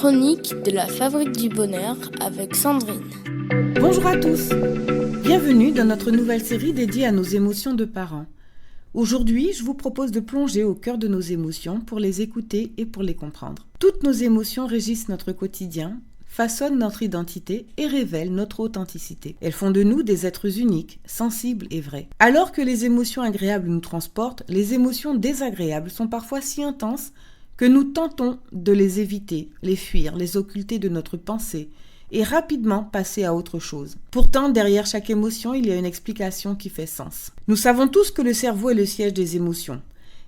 chroniques de la Fabrique du Bonheur avec Sandrine. Bonjour à tous, bienvenue dans notre nouvelle série dédiée à nos émotions de parents. Aujourd'hui, je vous propose de plonger au cœur de nos émotions pour les écouter et pour les comprendre. Toutes nos émotions régissent notre quotidien, façonnent notre identité et révèlent notre authenticité. Elles font de nous des êtres uniques, sensibles et vrais. Alors que les émotions agréables nous transportent, les émotions désagréables sont parfois si intenses que nous tentons de les éviter, les fuir, les occulter de notre pensée et rapidement passer à autre chose. Pourtant, derrière chaque émotion, il y a une explication qui fait sens. Nous savons tous que le cerveau est le siège des émotions.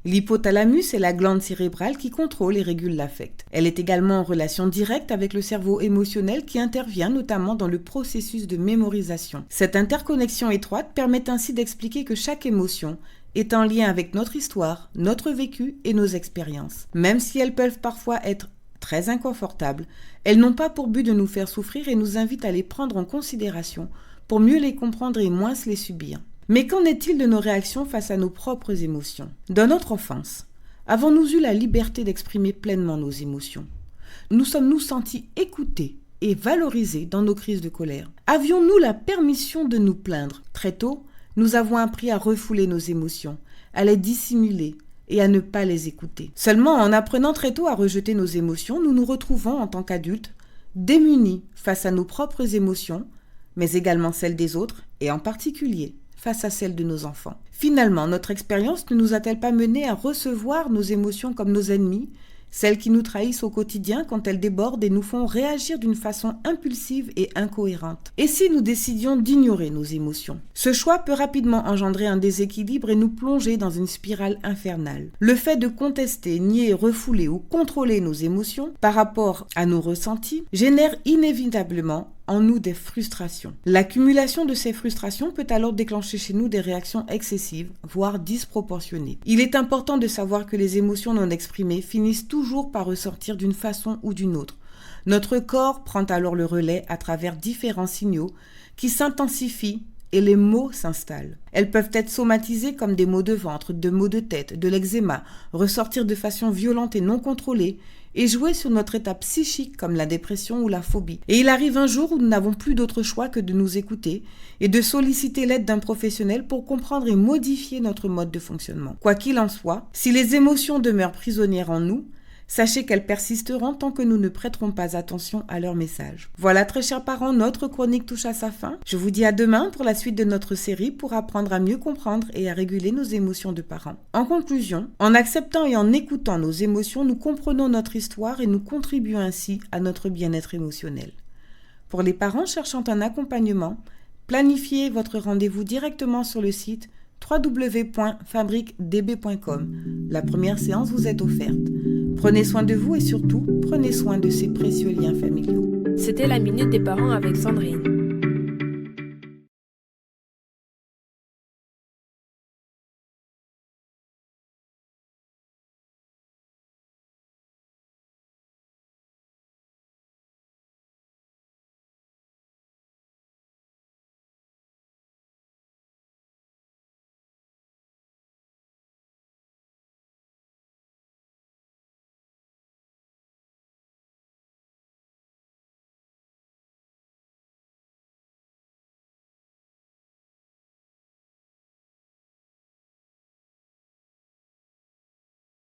L'hypothalamus est la glande cérébrale qui contrôle et régule l'affect. Elle est également en relation directe avec le cerveau émotionnel qui intervient notamment dans le processus de mémorisation. Cette interconnexion étroite permet ainsi d'expliquer que chaque émotion est en lien avec notre histoire, notre vécu et nos expériences. Même si elles peuvent parfois être très inconfortables, elles n'ont pas pour but de nous faire souffrir et nous invitent à les prendre en considération pour mieux les comprendre et moins les subir. Mais qu'en est-il de nos réactions face à nos propres émotions ? Dans notre enfance, avons-nous eu la liberté d'exprimer pleinement nos émotions ? Nous sommes-nous sentis écoutés et valorisés dans nos crises de colère ? Avions-nous la permission de nous plaindre ? Très tôt, nous avons appris à refouler nos émotions, à les dissimuler et à ne pas les écouter. Seulement, en apprenant très tôt à rejeter nos émotions, nous nous retrouvons en tant qu'adultes démunis face à nos propres émotions, mais également celles des autres et en particulier face à celles de nos enfants. Finalement, notre expérience ne nous a-t-elle pas mené à recevoir nos émotions comme nos ennemis, celles qui nous trahissent au quotidien quand elles débordent et nous font réagir d'une façon impulsive et incohérente? Et si nous décidions d'ignorer nos émotions? Ce choix peut rapidement engendrer un déséquilibre et nous plonger dans une spirale infernale. Le fait de contester, nier, refouler ou contrôler nos émotions par rapport à nos ressentis génère inévitablement en nous des frustrations. L'accumulation de ces frustrations peut alors déclencher chez nous des réactions excessives, voire disproportionnées. Il est important de savoir que les émotions non exprimées finissent toujours par ressortir d'une façon ou d'une autre. Notre corps prend alors le relais à travers différents signaux qui s'intensifient et les maux s'installent. Elles peuvent être somatisées comme des maux de ventre, de maux de tête, de l'eczéma, ressortir de façon violente et non contrôlée, et jouer sur notre état psychique comme la dépression ou la phobie. Et il arrive un jour où nous n'avons plus d'autre choix que de nous écouter et de solliciter l'aide d'un professionnel pour comprendre et modifier notre mode de fonctionnement. Quoi qu'il en soit, si les émotions demeurent prisonnières en nous, sachez qu'elles persisteront tant que nous ne prêterons pas attention à leurs messages. Voilà, très chers parents, notre chronique touche à sa fin. Je vous dis à demain pour la suite de notre série pour apprendre à mieux comprendre et à réguler nos émotions de parents. En conclusion, en acceptant et en écoutant nos émotions, nous comprenons notre histoire et nous contribuons ainsi à notre bien-être émotionnel. Pour les parents cherchant un accompagnement, planifiez votre rendez-vous directement sur le site www.fabriquedb.com. La première séance vous est offerte. Prenez soin de vous et surtout, prenez soin de ces précieux liens familiaux. C'était la Minute des Parents avec Sandrine.